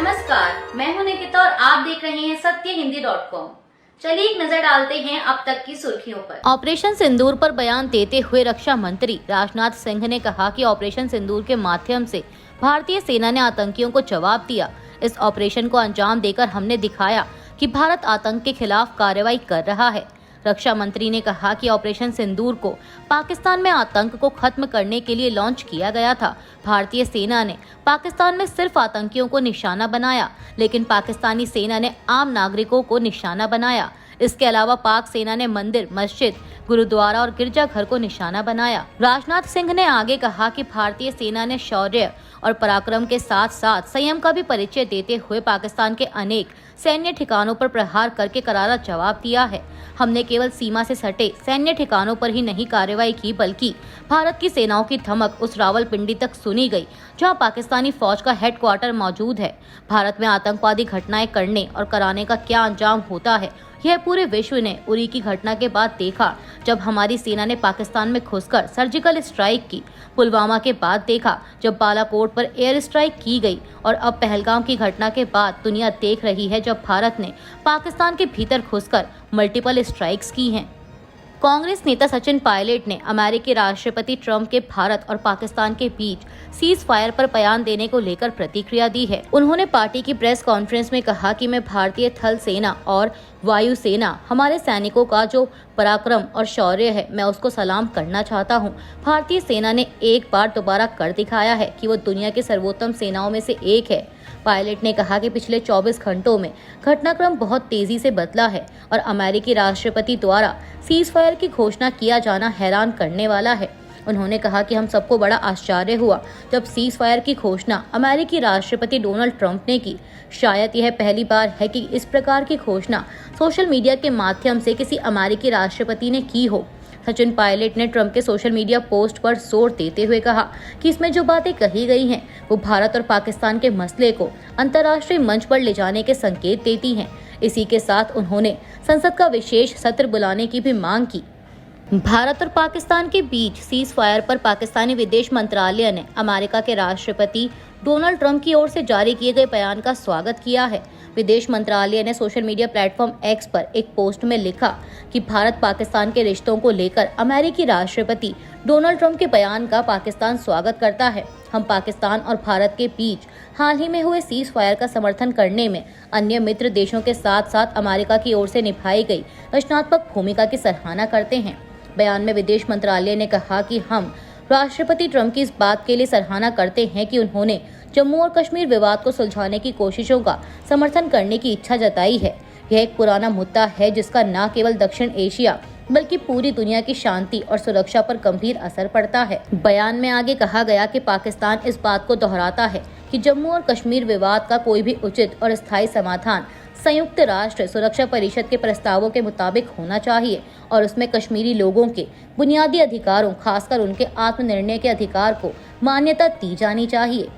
नमस्कार, मैं हूं निकिता और आप देख रहे हैं सत्यहिंदी.com। चलिए एक नजर डालते हैं अब तक की सुर्खियों पर। ऑपरेशन सिंदूर पर बयान देते हुए रक्षा मंत्री राजनाथ सिंह ने कहा कि ऑपरेशन सिंदूर के माध्यम से भारतीय सेना ने आतंकियों को जवाब दिया। इस ऑपरेशन को अंजाम देकर हमने दिखाया कि भारत आतंक के खिलाफ कार्रवाई कर रहा है। रक्षा मंत्री ने कहा कि ऑपरेशन सिंदूर को पाकिस्तान में आतंक को खत्म करने के लिए लॉन्च किया गया था। भारतीय सेना ने पाकिस्तान में सिर्फ आतंकियों को निशाना बनाया, लेकिन पाकिस्तानी सेना ने आम नागरिकों को निशाना बनाया। इसके अलावा पाक सेना ने मंदिर, मस्जिद, गुरुद्वारा और गिरजाघर को निशाना बनाया। राजनाथ सिंह ने आगे कहा कि भारतीय सेना ने शौर्य और पराक्रम के साथ साथ संयम का भी परिचय देते हुए पाकिस्तान के अनेक सैन्य ठिकानों पर प्रहार करके करारा जवाब दिया है। हमने केवल सीमा से सटे सैन्य ठिकानों पर ही नहीं कार्रवाई की, बल्कि भारत की सेनाओं की धमक उस रावलपिंडी तक सुनी गई, जहां पाकिस्तानी फौज का हेडक्वार्टर मौजूद है। भारत में आतंकवादी घटनाएं करने और कराने का क्या अंजाम होता है, यह पूरे विश्व ने उरी की घटना के बाद देखा, जब हमारी सेना ने पाकिस्तान में घुसकर सर्जिकल स्ट्राइक की। पुलवामा के बाद देखा, जब बालाकोट पर एयर स्ट्राइक की गई, और अब पहलगाम की घटना के बाद दुनिया देख रही है, जब भारत ने पाकिस्तान के भीतर घुसकर मल्टीपल स्ट्राइक्स की हैं। कांग्रेस नेता सचिन पायलट ने अमेरिकी राष्ट्रपति ट्रंप के भारत और पाकिस्तान के बीच सीज फायर पर बयान देने को लेकर प्रतिक्रिया दी है। उन्होंने पार्टी की प्रेस कॉन्फ्रेंस में कहा कि मैं भारतीय थल सेना और वायु सेना, हमारे सैनिकों का जो पराक्रम और शौर्य है, मैं उसको सलाम करना चाहता हूं। भारतीय सेना ने एक बार दोबारा कर दिखाया है कि वो दुनिया की सर्वोत्तम सेनाओं में से एक है। पायलट ने कहा कि पिछले 24 घंटों में घटनाक्रम बहुत तेजी से बदला है और अमेरिकी राष्ट्रपति द्वारा सीज फायर की घोषणा किया जाना हैरान करने वाला है। उन्होंने कहा कि हम सबको बड़ा आश्चर्य हुआ जब सीज फायर की घोषणा अमेरिकी राष्ट्रपति डोनाल्ड ट्रंप ने की। शायद यह पहली बार है कि इस प्रकार की घोषणा सोशल मीडिया के माध्यम से किसी अमेरिकी राष्ट्रपति ने की हो। सचिन पायलट ने ट्रंप के सोशल मीडिया पोस्ट पर जोर देते हुए कहा कि इसमें जो बातें कही गई हैं, वो भारत और पाकिस्तान के मसले को अंतर्राष्ट्रीय मंच पर ले जाने के संकेत देती हैं। इसी के साथ उन्होंने संसद का विशेष सत्र बुलाने की भी मांग की। भारत और पाकिस्तान के बीच सीज फायर पर पाकिस्तानी विदेश मंत्रालय ने अमेरिका के राष्ट्रपति डोनाल्ड ट्रंप की ओर से जारी किए गए बयान का स्वागत किया है। विदेश मंत्रालय ने सोशल मीडिया प्लेटफॉर्म एक्स पर एक पोस्ट में लिखा कि भारत पाकिस्तान के रिश्तों को लेकर अमेरिकी राष्ट्रपति डोनाल्ड ट्रंप के बयान का पाकिस्तान स्वागत करता है। हम पाकिस्तान और भारत के बीच हाल ही में हुए सीज फायर का समर्थन करने में अन्य मित्र देशों के साथ साथ अमेरिका की ओर से निभाई गई रचनात्मक भूमिका की सराहना करते हैं। बयान में विदेश मंत्रालय ने कहा कि हम राष्ट्रपति ट्रंप की इस बात के लिए सराहना करते हैं कि उन्होंने जम्मू और कश्मीर विवाद को सुलझाने की कोशिशों का समर्थन करने की इच्छा जताई है। यह एक पुराना मुद्दा है जिसका न केवल दक्षिण एशिया बल्कि पूरी दुनिया की शांति और सुरक्षा पर गंभीर असर पड़ता है। बयान में आगे कहा गया कि पाकिस्तान इस बात को दोहराता है कि जम्मू और कश्मीर विवाद का कोई भी उचित और स्थायी समाधान संयुक्त राष्ट्र सुरक्षा परिषद के प्रस्तावों के मुताबिक होना चाहिए और उसमें कश्मीरी लोगों के बुनियादी अधिकारों, खासकर उनके आत्मनिर्णय के अधिकार को मान्यता दी जानी चाहिए।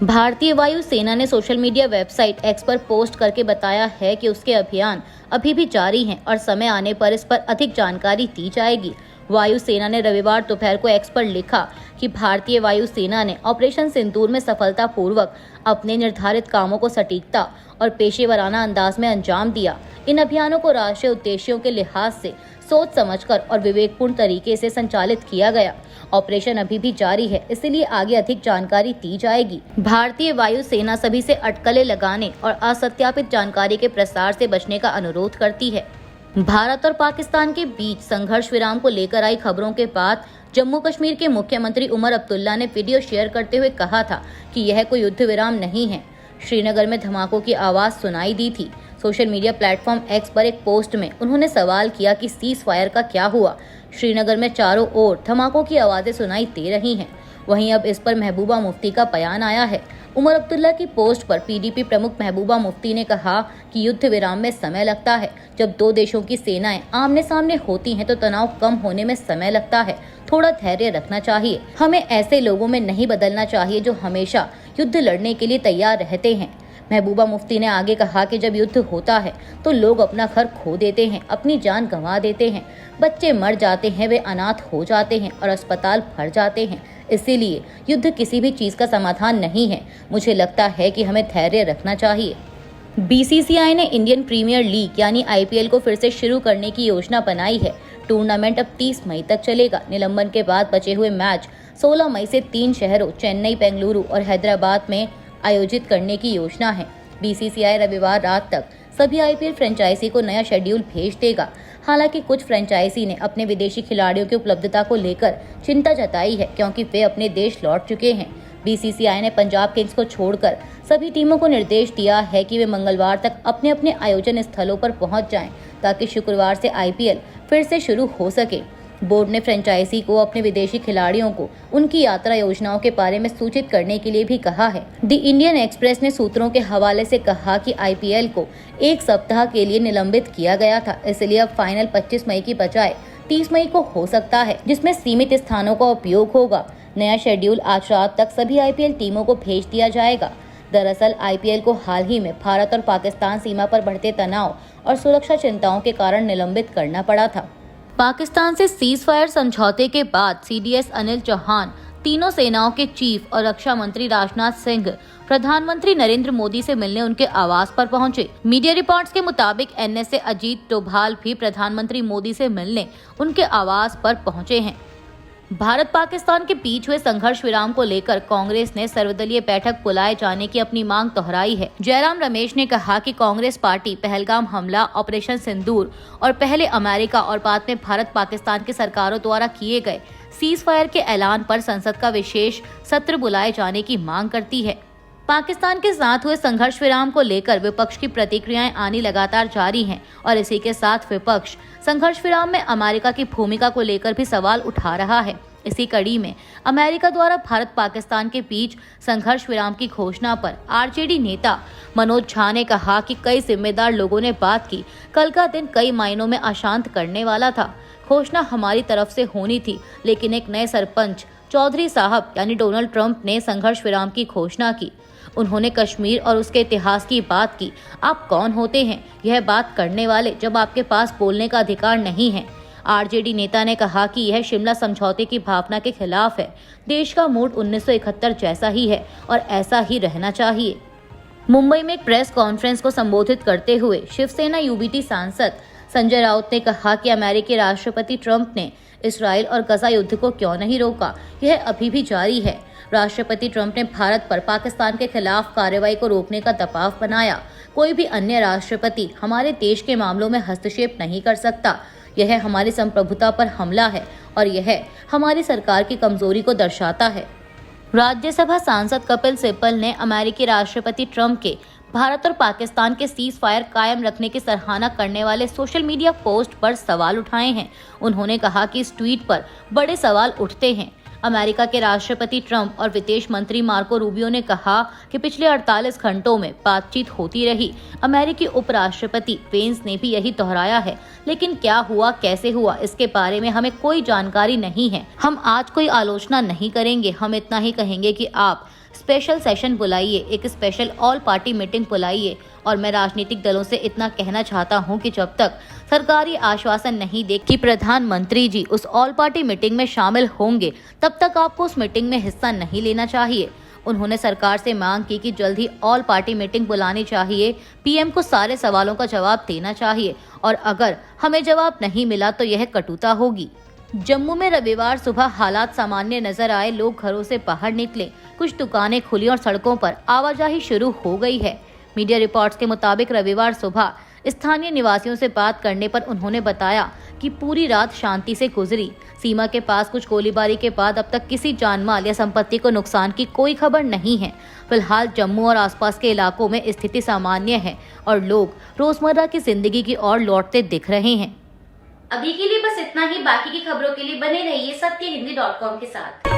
भारतीय वायु सेना ने सोशल मीडिया वेबसाइट एक्स पर पोस्ट करके बताया है कि उसके अभियान अभी भी जारी हैं और समय आने पर इस पर अधिक जानकारी दी जाएगी। वायु सेना ने रविवार दोपहर को एक्स पर लिखा कि भारतीय वायु सेना ने ऑपरेशन सिंदूर में सफलतापूर्वक अपने निर्धारित कामों को सटीकता और पेशेवराना अंदाज में अंजाम दिया। इन अभियानों को राष्ट्रीय उद्देश्यों के लिहाज से सोच समझकर और विवेकपूर्ण तरीके से संचालित किया गया। ऑपरेशन अभी भी जारी है, इसलिए आगे अधिक जानकारी दी जाएगी। भारतीय वायु सेना सभी से अटकलें लगाने और असत्यापित जानकारी के प्रसार से बचने का अनुरोध करती है। भारत और पाकिस्तान के बीच संघर्ष विराम को लेकर आई खबरों के बाद जम्मू कश्मीर के मुख्यमंत्री उमर अब्दुल्ला ने वीडियो शेयर करते हुए कहा था कि यह कोई युद्ध विराम नहीं है। श्रीनगर में धमाकों की आवाज सुनाई दी थी। सोशल मीडिया प्लेटफॉर्म एक्स पर एक पोस्ट में उन्होंने सवाल किया कि सीज फायर का क्या हुआ। श्रीनगर में चारों ओर धमाकों की आवाजें सुनाई दे रही हैं। वहीं अब इस पर महबूबा मुफ्ती का बयान आया है। उमर अब्दुल्ला की पोस्ट पर पीडीपी प्रमुख महबूबा मुफ्ती ने कहा कि युद्ध विराम में समय लगता है। जब दो देशों की सेनाएं आमने सामने होती हैं तो तनाव कम होने में समय लगता है। थोड़ा धैर्य रखना चाहिए। हमें ऐसे लोगों में नहीं बदलना चाहिए जो हमेशा युद्ध लड़ने के लिए तैयार रहते हैं। महबूबा मुफ्ती ने आगे कहा कि जब युद्ध होता है तो लोग अपना घर खो देते हैं, अपनी जान गंवा देते हैं, बच्चे मर जाते हैं, वे अनाथ हो जाते हैं और अस्पताल भर जाते हैं। इसीलिए युद्ध किसी भी चीज का समाधान नहीं है। मुझे लगता है कि हमें धैर्य रखना चाहिए। बीसीसीआई ने इंडियन प्रीमियर लीग यानी आईपीएल को फिर से शुरू करने की योजना बनाई है। टूर्नामेंट अब 30 मई तक चलेगा। निलंबन के बाद बचे हुए मैच 16 मई से 3 शहरों चेन्नई, बेंगलुरु और हैदराबाद में आयोजित करने की योजना है। बीसीसीआई रविवार रात तक सभी आईपीएल फ्रेंचाइजी को नया शेड्यूल भेज देगा। हालांकि कुछ फ्रेंचाइजी ने अपने विदेशी खिलाड़ियों की उपलब्धता को लेकर चिंता जताई है, क्योंकि वे अपने देश लौट चुके हैं। बीसीसीआई ने पंजाब किंग्स को छोड़कर सभी टीमों को निर्देश दिया है कि वे मंगलवार तक अपने अपने आयोजन स्थलों पर पहुंच जाएं, ताकि शुक्रवार से आईपीएल फिर से शुरू हो सके। बोर्ड ने फ्रेंचाइजी को अपने विदेशी खिलाड़ियों को उनकी यात्रा योजनाओं के बारे में सूचित करने के लिए भी कहा है। द इंडियन एक्सप्रेस ने सूत्रों के हवाले से कहा कि आईपीएल को 1 सप्ताह के लिए निलंबित किया गया था, इसलिए अब फाइनल 25 मई की बजाय 30 मई को हो सकता है, जिसमें सीमित स्थानों का उपयोग होगा। नया शेड्यूल आज रात तक सभी आईपीएल टीमों को भेज दिया जाएगा। दरअसल आईपीएल को हाल ही में भारत और पाकिस्तान सीमा पर बढ़ते तनाव और सुरक्षा चिंताओं के कारण निलंबित करना पड़ा था। पाकिस्तान से सीज फायर समझौते के बाद सीडीएस अनिल चौहान, तीनों सेनाओं के चीफ और रक्षा मंत्री राजनाथ सिंह प्रधानमंत्री नरेंद्र मोदी से मिलने उनके आवास पर पहुंचे। मीडिया रिपोर्ट्स के मुताबिक एनएसए अजीत डोभाल भी प्रधानमंत्री मोदी से मिलने उनके आवास पर पहुंचे हैं। भारत पाकिस्तान के बीच हुए संघर्ष विराम को लेकर कांग्रेस ने सर्वदलीय बैठक बुलाए जाने की अपनी मांग दोहराई है। जयराम रमेश ने कहा कि कांग्रेस पार्टी पहलगाम हमला, ऑपरेशन सिंदूर और पहले अमेरिका और बाद में भारत पाकिस्तान की सरकारों द्वारा किए गए सीज फायर के ऐलान पर संसद का विशेष सत्र बुलाए जाने की मांग करती है। पाकिस्तान के साथ हुए संघर्ष विराम को लेकर विपक्ष की प्रतिक्रियाएं आनी लगातार जारी हैं और इसी के साथ विपक्ष संघर्ष विराम में अमेरिका की भूमिका को लेकर भी सवाल उठा रहा है। इसी कड़ी में अमेरिका द्वारा भारत पाकिस्तान के बीच संघर्ष विराम की घोषणा पर आरजेडी नेता मनोज झा ने कहा कि कई जिम्मेदार लोगों ने बात की। कल का दिन कई मायनों में अशांत करने वाला था। घोषणा हमारी तरफ से होनी थी, लेकिन एक नए सरपंच चौधरी साहब यानी डोनाल्ड ट्रंप ने संघर्ष विराम की घोषणा की। उन्होंने कश्मीर और उसके इतिहास की बात की। आप कौन होते हैं यह बात करने वाले, जब आपके पास बोलने का अधिकार नहीं है। आरजेडी नेता ने कहा कि यह शिमला समझौते की भावना के खिलाफ है। देश का मूड 1971 जैसा ही है और ऐसा ही रहना चाहिए। मुंबई में एक प्रेस कॉन्फ्रेंस को संबोधित करते हुए शिवसेना यूबीटी सांसद संजय राउत ने कहा कि अमेरिकी राष्ट्रपति ट्रंप ने इसराइल और गजा युद्ध को क्यों नहीं रोका, यह अभी भी जारी है। राष्ट्रपति ट्रंप ने भारत पर पाकिस्तान के खिलाफ कार्रवाई को रोकने का दबाव बनाया। कोई भी अन्य राष्ट्रपति हमारे देश के मामलों में हस्तक्षेप नहीं कर सकता। यह हमारी संप्रभुता पर हमला है और यह हमारी सरकार की कमजोरी को दर्शाता है। राज्यसभा सांसद कपिल सिब्बल ने अमेरिकी राष्ट्रपति ट्रंप के भारत और पाकिस्तान के सीज फायर कायम रखने की सराहना करने वाले सोशल मीडिया पोस्ट पर सवाल उठाए हैं। उन्होंने कहा कि इस ट्वीट पर बड़े सवाल उठते हैं। अमेरिका के राष्ट्रपति ट्रंप और विदेश मंत्री मार्को रूबियो ने कहा कि पिछले 48 घंटों में बातचीत होती रही। अमेरिकी उपराष्ट्रपति वेंस ने भी यही दोहराया है, लेकिन क्या हुआ, कैसे हुआ, इसके बारे में हमें कोई जानकारी नहीं है। हम आज कोई आलोचना नहीं करेंगे। हम इतना ही कहेंगे कि आप स्पेशल सेशन बुलाइए, एक स्पेशल ऑल पार्टी मीटिंग बुलाइए। और मैं राजनीतिक दलों से इतना कहना चाहता हूं कि जब तक सरकारी आश्वासन नहीं दे कि प्रधानमंत्री जी उस ऑल पार्टी मीटिंग में शामिल होंगे, तब तक आपको उस मीटिंग में हिस्सा नहीं लेना चाहिए। उन्होंने सरकार से मांग की कि जल्द ही ऑल पार्टी मीटिंग बुलानी चाहिए। पीएम को सारे सवालों का जवाब देना चाहिए और अगर हमें जवाब नहीं मिला तो यह कटुता होगी। जम्मू में रविवार सुबह हालात सामान्य नजर आए। लोग घरों से बाहर निकले, कुछ दुकानें खुली और सड़कों पर आवाजाही शुरू हो गई है। मीडिया रिपोर्ट्स के मुताबिक रविवार सुबह स्थानीय निवासियों से बात करने पर उन्होंने बताया कि पूरी रात शांति से गुजरी। सीमा के पास कुछ गोलीबारी के बाद अब तक किसी जानमाल या संपत्ति को नुकसान की कोई खबर नहीं है। फिलहाल जम्मू और आसपास के इलाकों में स्थिति सामान्य है और लोग रोजमर्रा की जिंदगी की ओर लौटते दिख रहे हैं। अभी के लिए बस इतना ही। बाकी की खबरों के लिए बने रहिए सत्यहिंदी.com के साथ।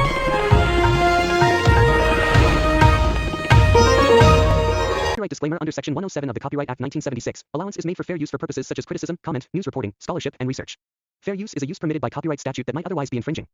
Copyright disclaimer under Section 107 of the Copyright Act 1976. Allowance is made for fair use for purposes such as criticism, comment, news reporting, scholarship, and research. Fair use is a use permitted by copyright statute that might otherwise be infringing.